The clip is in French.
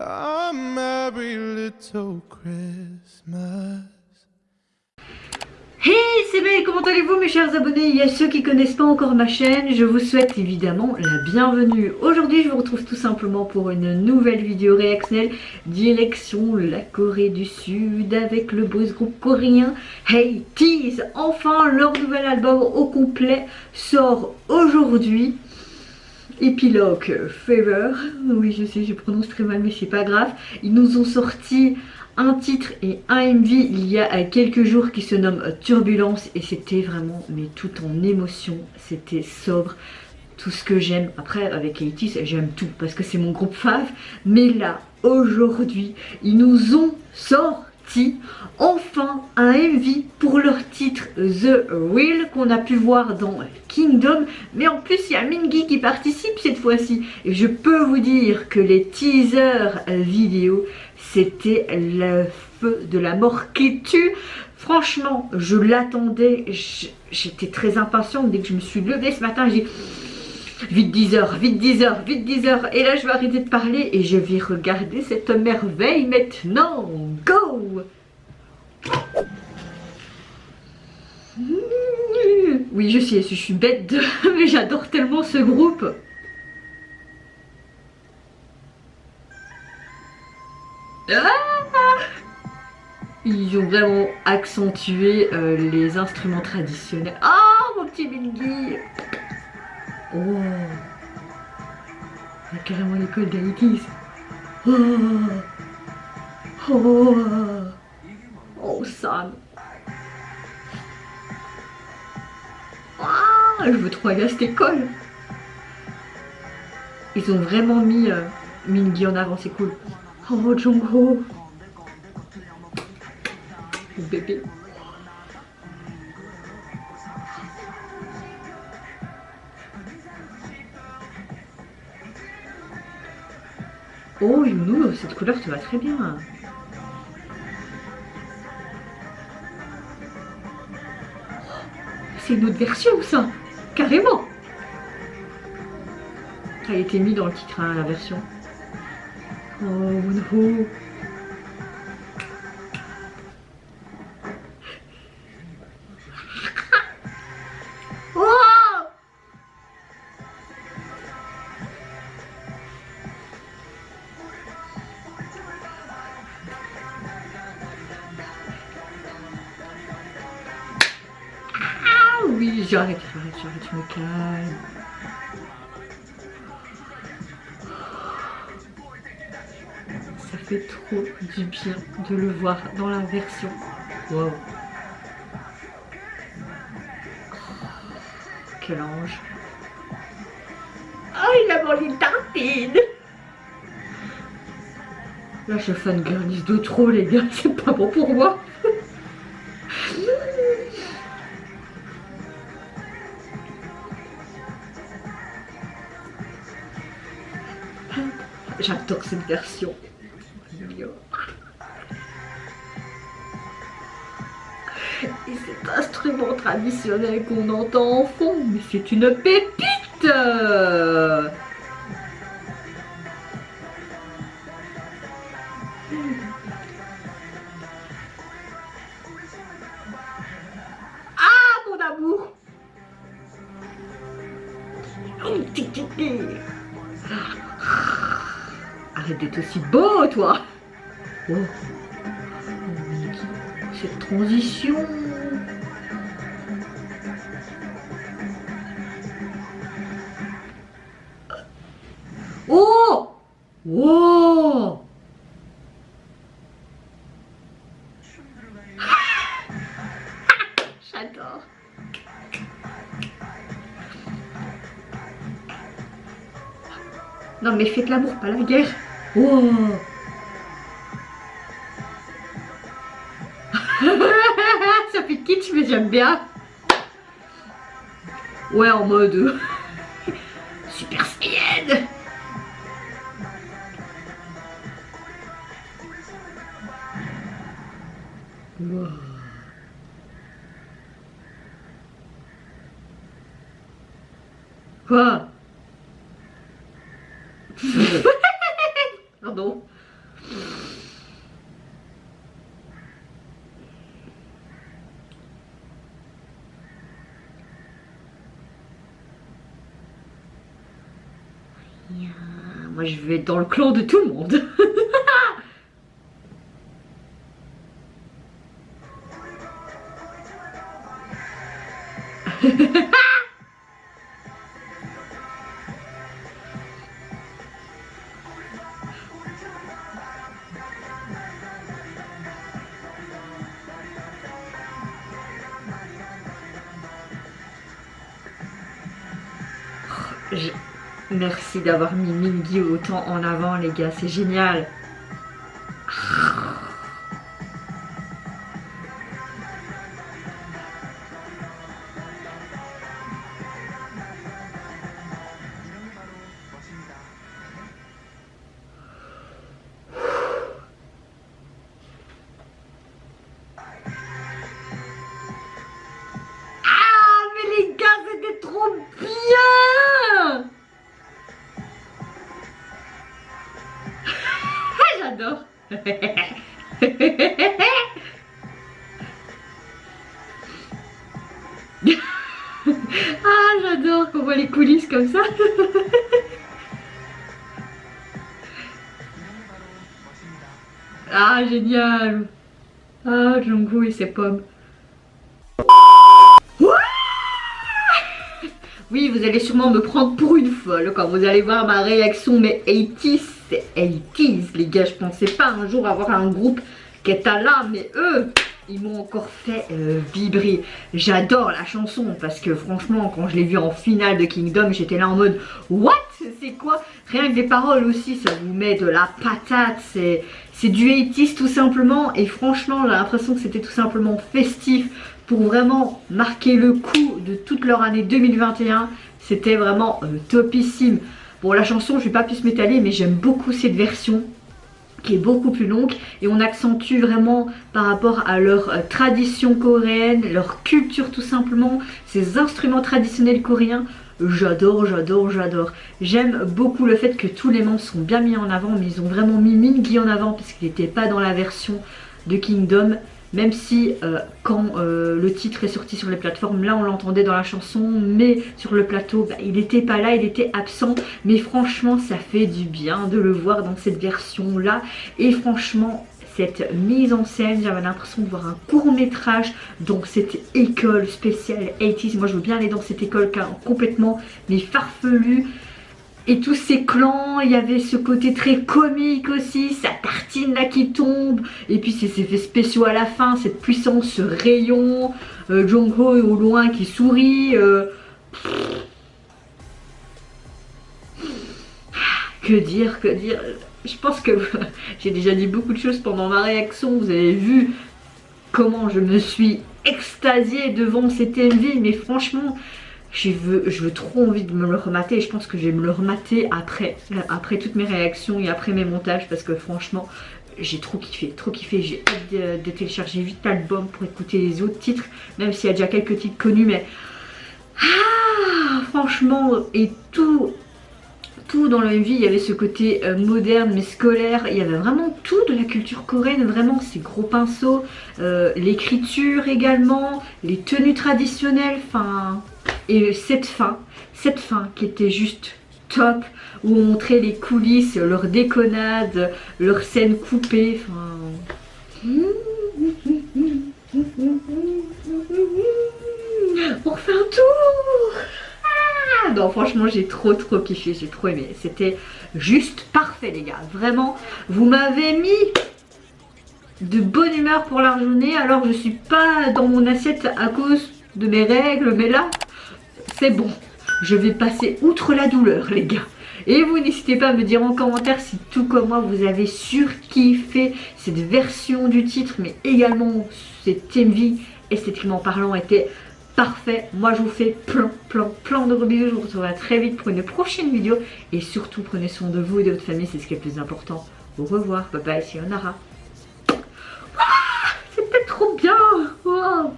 A merry little Christmas. Hey, c'est Belle, comment allez-vous mes chers abonnés? Il y a ceux qui connaissent pas encore ma chaîne, je vous souhaite évidemment la bienvenue. Aujourd'hui je vous retrouve tout simplement pour une nouvelle vidéo réactionnelle direction la Corée du Sud avec le boys group coréen Hey Tease. Enfin leur nouvel album au complet sort aujourd'hui. Épilogue Fever, oui je sais je prononce très mal mais c'est pas grave. Ils nous ont sorti un titre et un MV il y a quelques jours qui se nomme Turbulence et c'était vraiment mais tout en émotion, c'était sobre, tout ce que j'aime. Après avec 80s j'aime tout parce que c'est mon groupe fave, mais là aujourd'hui ils nous ont sorti enfin un MV pour leur titre The Real qu'on a pu voir dans Kingdom, mais en plus il y a Mingi qui participe cette fois-ci et je peux vous dire que les teasers vidéo c'était le feu de la mort qui tue. Franchement je l'attendais, j'étais très impatiente dès que je me suis levée ce matin. J'ai vite 10 heures, vite 10 heures, vite 10 heures. Et là, je vais arrêter de parler et je vais regarder cette merveille maintenant. Go! Oui, je sais, je suis bête de... mais j'adore tellement ce groupe. Ah, ils ont vraiment accentué les instruments traditionnels. Oh, mon petit Bingy! Oh, il y a carrément l'école d'Aitis. Oh, oh, oh, Sam. Ah, je veux trop aller à cette école. Ils ont vraiment mis Mingi en avant, c'est cool. Oh, Jongho, le bébé. Oh, Younou, cette couleur te va très bien. C'est une autre version, ça. Carrément. Ça a été mis dans le titre, hein, la version. Oh, Wonho. Oh, ah oui, j'arrête, je me calme. Ça fait trop du bien de le voir dans la version. Wow. Quel ange. Oh, il a mangé une tartine. Là, je fangirlise de trop, les gars. C'est pas bon pour moi. J'adore cette version. Et cet instrument traditionnel qu'on entend en fond, mais c'est une pépite. Ah, mon amour. Arrête d'être aussi beau, toi. Oh, cette transition. Oh, wow. J'adore. Non mais faites l'amour, pas la guerre. Oh. Ça fait kitsch mais j'aime bien. Ouais, en mode Super Saiyan. Wow. Quoi? Pardon. Moi je vais être dans le clan de tout le monde. Merci d'avoir mis Mingi autant en avant les gars, c'est génial. Ah mais les gars c'était trop bien. J'adore. Ah, j'adore qu'on voit les coulisses comme ça. Ah, génial. Ah, Jungkook et ses pommes. Oui, vous allez sûrement me prendre pour une folle quand vous allez voir ma réaction, mais 80s, c'est 80s, les gars. Je pensais pas un jour avoir un groupe qui est à là, mais eux, ils m'ont encore fait vibrer. J'adore la chanson parce que franchement, quand je l'ai vue en finale de Kingdom, j'étais là en mode what? C'est quoi? Rien que les paroles aussi, ça vous met de la patate. C'est du 80s tout simplement. Et franchement, j'ai l'impression que c'était tout simplement festif pour vraiment marquer le coup de toute leur année 2021. C'était vraiment topissime. Bon, la chanson, je vais pas plus m'étaler, mais j'aime beaucoup cette version qui est beaucoup plus longue et on accentue vraiment par rapport à leur tradition coréenne, leur culture tout simplement, ces instruments traditionnels coréens. J'adore, j'adore, j'adore. J'aime beaucoup le fait que tous les membres sont bien mis en avant, mais ils ont vraiment mis Mingi en avant parce qu'il n'était pas dans la version de Kingdom. Même si quand le titre est sorti sur les plateformes, là on l'entendait dans la chanson, mais sur le plateau, bah, il n'était pas là, il était absent. Mais franchement, ça fait du bien de le voir dans cette version-là. Et franchement, cette mise en scène, j'avais l'impression de voir un court-métrage dans cette école spéciale 80s. Moi, je veux bien aller dans cette école complètement mais farfelue. Et tous ces clans, il y avait ce côté très comique aussi, sa tartine là qui tombe, et puis ces effets spéciaux à la fin, cette puissance, ce rayon, Jongho au loin qui sourit. Que dire, que dire. Je pense que j'ai déjà dit beaucoup de choses pendant ma réaction, vous avez vu comment je me suis extasiée devant cette MV, mais franchement... Je veux trop envie de me le remater et je pense que je vais me le remater après toutes mes réactions et après mes montages parce que franchement j'ai trop kiffé, j'ai hâte de télécharger vite l'album pour écouter les autres titres, même s'il y a déjà quelques titres connus, mais franchement, et tout dans le MV, il y avait ce côté moderne mais scolaire, il y avait vraiment tout de la culture coréenne, vraiment ces gros pinceaux, l'écriture également, les tenues traditionnelles, enfin... Et cette fin qui était juste top, où on montrait les coulisses, leurs déconnades, leurs scènes coupées, enfin... On refait un tour. Non, franchement, j'ai trop kiffé, j'ai trop aimé. C'était juste parfait, les gars. Vraiment, vous m'avez mis de bonne humeur pour la journée, alors je suis pas dans mon assiette à cause de mes règles, mais là... C'est bon, je vais passer outre la douleur les gars. Et vous n'hésitez pas à me dire en commentaire si tout comme moi vous avez surkiffé cette version du titre, mais également cette MV esthétiquement parlant était parfait. Moi je vous fais plein de gros bisous. Je vous retrouverai très vite pour une prochaine vidéo. Et surtout prenez soin de vous et de votre famille, c'est ce qui est le plus important. Au revoir, bye bye, sayonara. Ah, c'était trop bien. Wow.